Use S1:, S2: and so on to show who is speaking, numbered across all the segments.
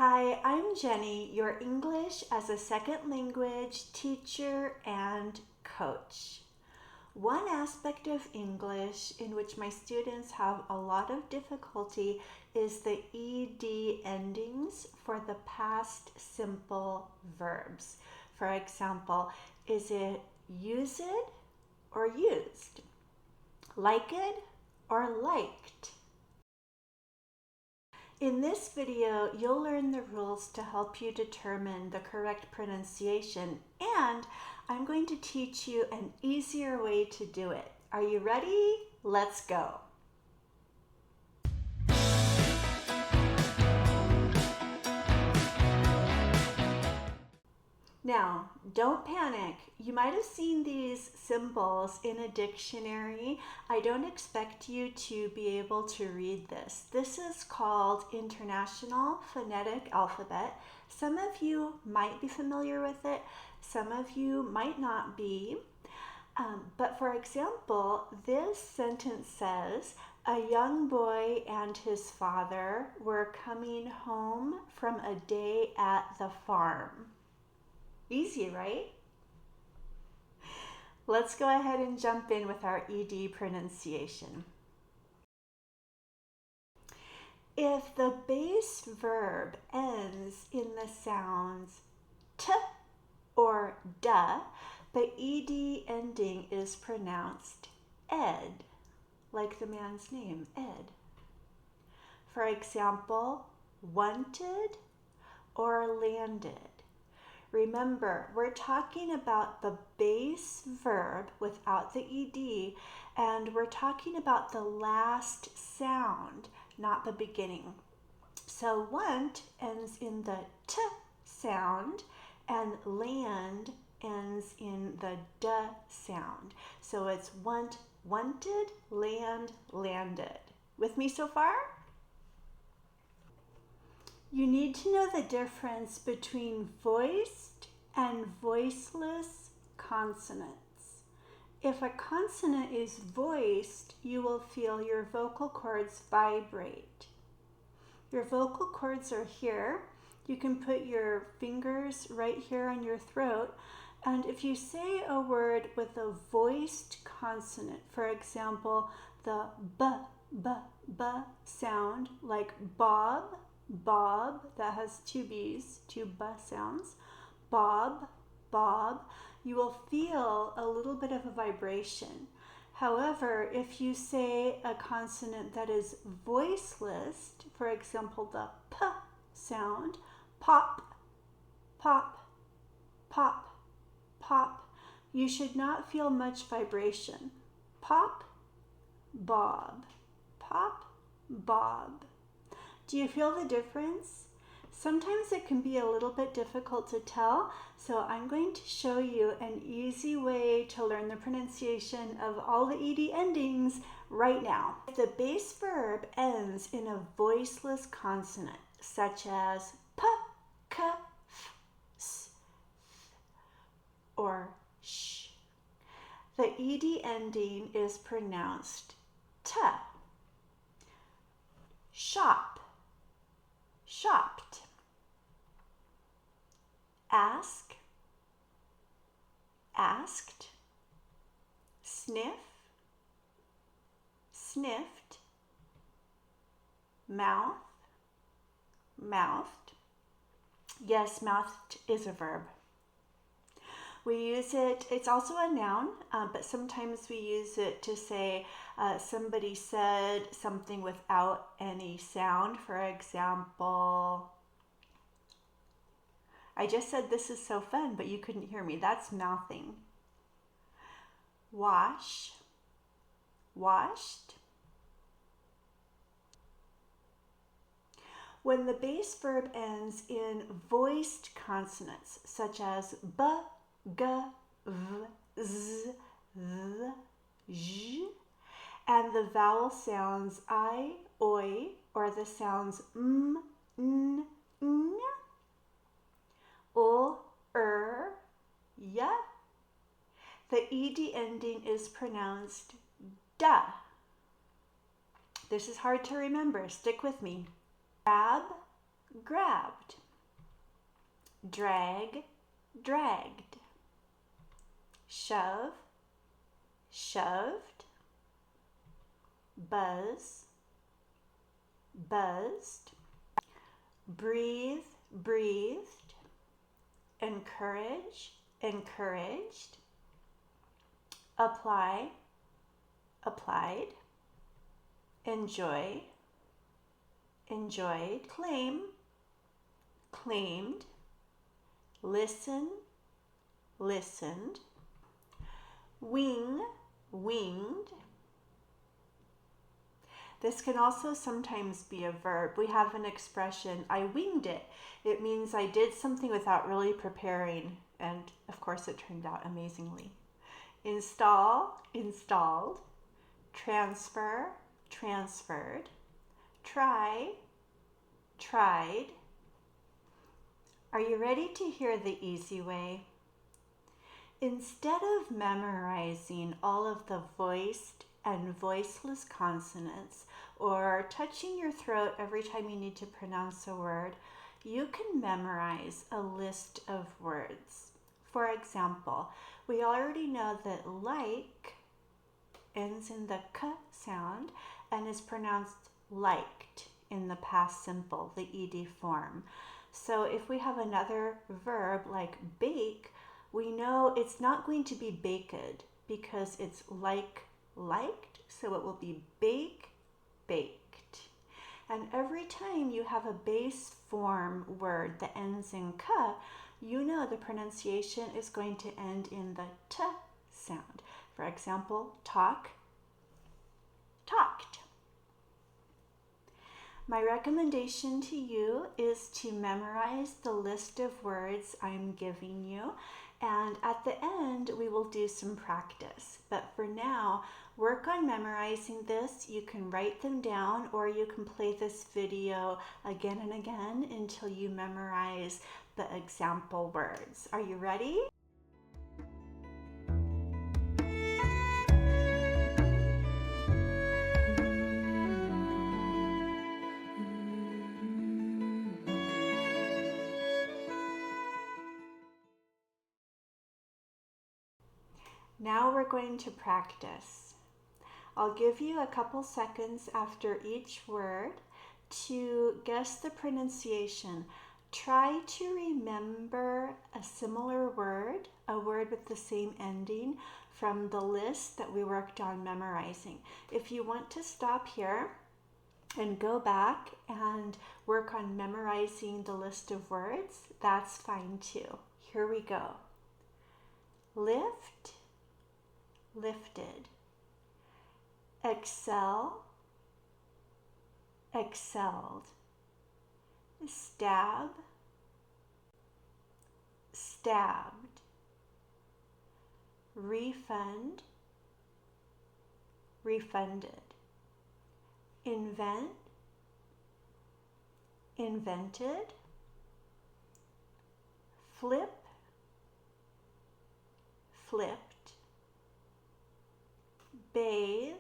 S1: Hi, I'm Jenny, your English as a second language teacher and coach. One aspect of English in which my students have a lot of difficulty is the ed endings for the past simple verbs. For example, is it used or used? Liked or liked? In this video, you'll learn the rules to help you determine the correct pronunciation, and I'm going to teach you an easier way to do it. Are you ready? Let's go. Now, don't panic. You might have seen these symbols in a dictionary. I don't expect you to be able to read this. This is called International Phonetic Alphabet. Some of you might be familiar with it. Some of you might not be. But for example, this sentence says, a young boy and his father were coming home from a day at the farm. Easy, right? Let's go ahead and jump in with our ed pronunciation. If the base verb ends in the sounds t or da, the ed ending is pronounced ed, like the man's name, Ed. For example, wanted or landed. Remember, we're talking about the base verb without the ed, and we're talking about the last sound, not the beginning. So want ends in the t sound, and land ends in the d sound. So it's want, wanted, land, landed. With me so far? You need to know the difference between voiced and voiceless consonants. If a consonant is voiced, you will feel your vocal cords vibrate. Your vocal cords are here. You can put your fingers right here on your throat. And if you say a word with a voiced consonant, for example, the b sound, like Bob, Bob, that has two B's, two B sounds. Bob, Bob, you will feel a little bit of a vibration. However, if you say a consonant that is voiceless, for example, the P sound, pop, pop, pop, pop, you should not feel much vibration. Pop, Bob, pop, Bob. Do you feel the difference? Sometimes it can be a little bit difficult to tell, so I'm going to show you an easy way to learn the pronunciation of all the ed endings right now. If the base verb ends in a voiceless consonant, such as p, k, f, s, th, or sh, the ed ending is pronounced t. Shop, shopped. Ask, asked. Sniff, sniffed. Mouth, mouthed. Yes, mouthed is a verb. We use it, it's also a noun, but sometimes we use it to say somebody said something without any sound. For example, I just said this is so fun, but you couldn't hear me. That's mouthing. Wash, washed. When the base verb ends in voiced consonants, such as b, g, v, z, th, j, and the vowel sounds I, oi, or the sounds m, n, o, ya, the ed ending is pronounced da. This is hard to remember. Stick with me. Grab, grabbed. Drag, dragged. Shove, shoved. Buzz, buzzed. Breathe, breathed. Encourage, encouraged. Apply, applied. Enjoy, enjoyed. Claim, claimed. Listen, listened. Wing, winged. This can also sometimes be a verb. We have an expression, I winged it. It means I did something without really preparing, and of course it turned out amazingly. Install, installed. Transfer, transferred. Try, tried. Are you ready to hear the easy way? Instead of memorizing all of the voiced and voiceless consonants or touching your throat every time you need to pronounce a word, you can memorize a list of words. For example, we already know that like ends in the k sound and is pronounced liked in the past simple, the ed form. So if we have another verb like bake, we know it's not going to be baked because it's like liked, so it will be bake, baked. And every time you have a base form word that ends in k, you know the pronunciation is going to end in the t sound. For example, talk, talked. My recommendation to you is to memorize the list of words I'm giving you, and at the end we will do some practice. But for now, work on memorizing this. You can write them down or you can play this video again and again until you memorize the example words. Are you ready? Now we're going to practice. I'll give you a couple seconds after each word to guess the pronunciation. Try to remember a similar word, a word with the same ending from the list that we worked on memorizing. If you want to stop here and go back and work on memorizing the list of words, that's fine too. Here we go. Lift, lifted. Excel, excelled. Stab, stabbed. Refund, refunded. Invent, invented. Flip, flipped. Bathe,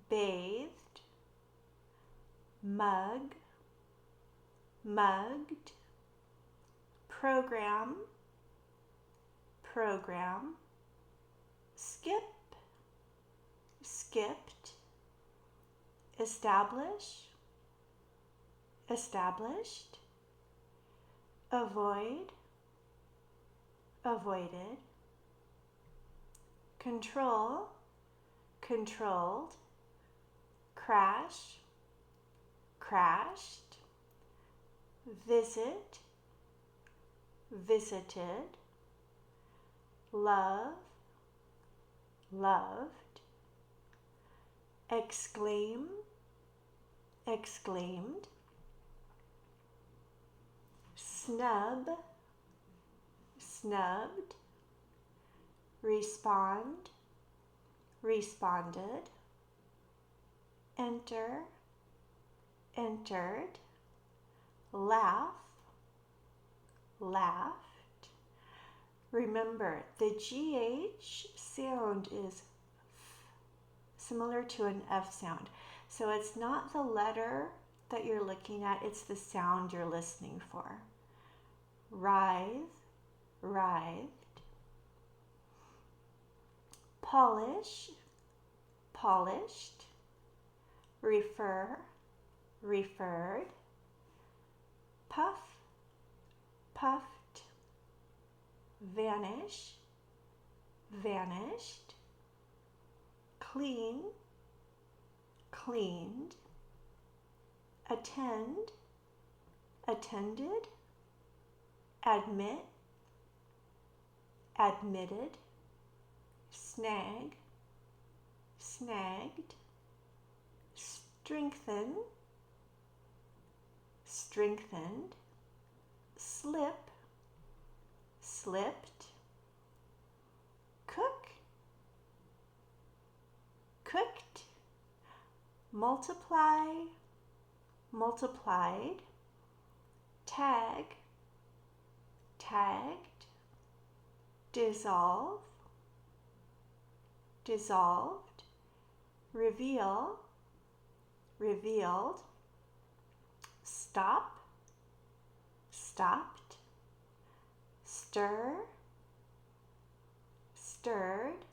S1: bathed. Mug, mugged. Program, program. Skip, skipped. Establish, established. Avoid, avoided. Control, controlled. Crash, crashed. Visit, visited. Love, loved. Exclaim, exclaimed. Snub, snubbed. Respond, responded. Enter, entered. Laugh, laughed. Remember, the GH sound is f, similar to an F sound. So it's not the letter that you're looking at, it's the sound you're listening for. Writhe, writhed. Polish, polished. Refer, referred. Puff, puffed. Vanish, vanished. Clean, cleaned. Attend, attended. Admit, admitted. Snag, snagged. Strengthen, strengthened. Slip, slipped. Cook, cooked. Multiply, multiplied. Tag, tagged. Dissolve, dissolved. Reveal, revealed. Stop, stopped. Stir, stirred.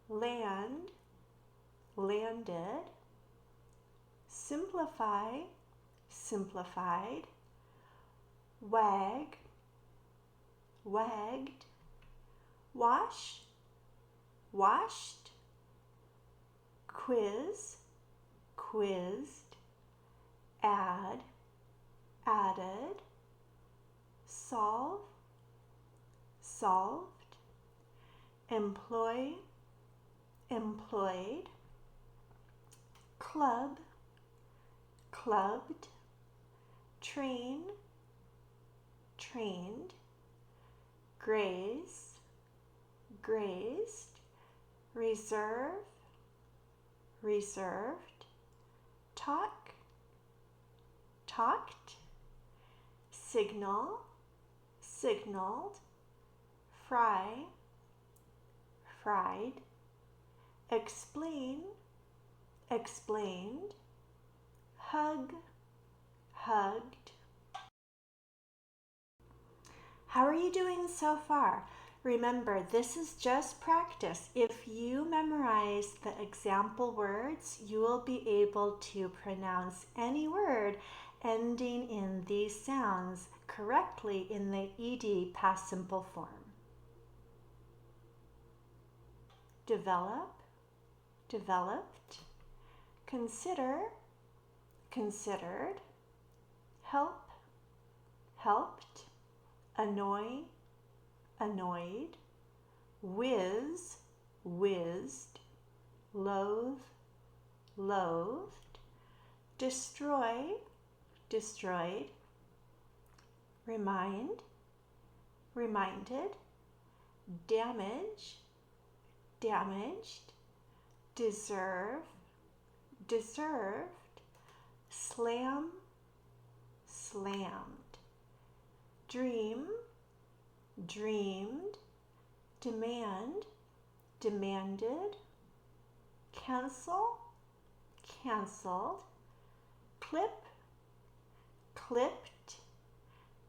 S1: Land, landed. Simplify, simplified. Wag, wagged. Wash, washed. Quiz, quizzed. Add, added. Solve, solved. Employ, employed. Club, clubbed. Train, trained. Graze, grazed. Reserve, reserved. Talk, talked. Signal, signaled. Fry, fried. Explain, explained. Hug, hugged. How are you doing so far? Remember, this is just practice. If you memorize the example words, you will be able to pronounce any word ending in these sounds correctly in the ed past simple form. Develop, developed. Consider, considered. Help, helped. Annoy, annoyed. Whiz, whizzed. Loathe, loathed. Destroy, destroyed. Remind, reminded. Damage, damaged. Deserve, deserved. Slam, slammed. Dream, dreamed. Demand, demanded. Cancel, canceled. Clip, clipped.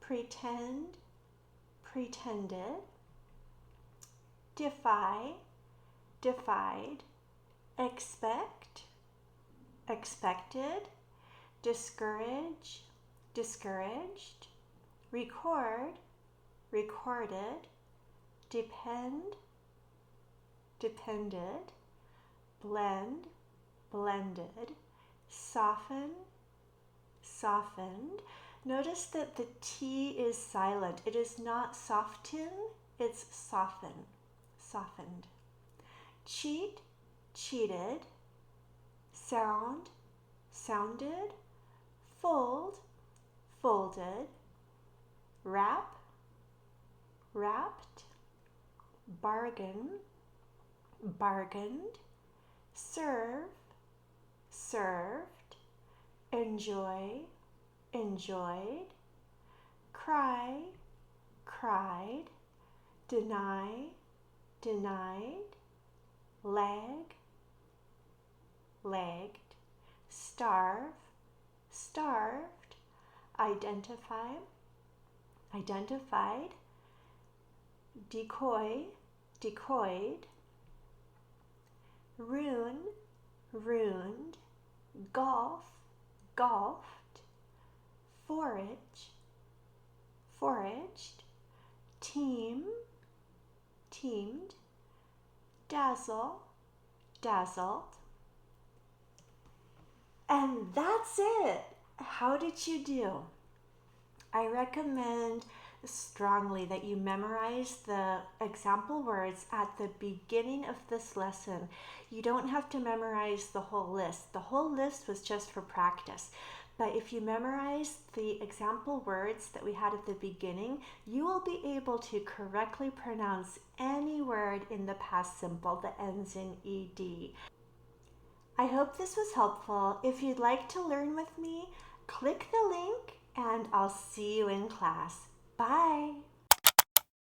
S1: Pretend, pretended. Defy, defied. Expect, expected. Discourage, discouraged. Record, recorded. Depend, depended. Blend, blended. Soften, softened. Notice that the T is silent. It is not soften, it's soften, softened. Cheat, cheated. Sound, sounded. Fold, folded. Wrap, wrapped. Bargain, bargained. Serve, served. Enjoy, enjoyed. Cry, cried. Deny, denied. Lag, lagged. Starve, starved, identify, identified, decoy, decoyed, ruin, ruined, golf, golfed, forage, foraged, team, teamed, dazzle, dazzled. And that's it. How did you do? I recommend strongly that you memorize the example words at the beginning of this lesson. You don't have to memorize the whole list. The whole list was just for practice. But if you memorize the example words that we had at the beginning, you will be able to correctly pronounce any word in the past simple that ends in ed. I hope this was helpful. If you'd like to learn with me, click the link and I'll see you in class. Bye.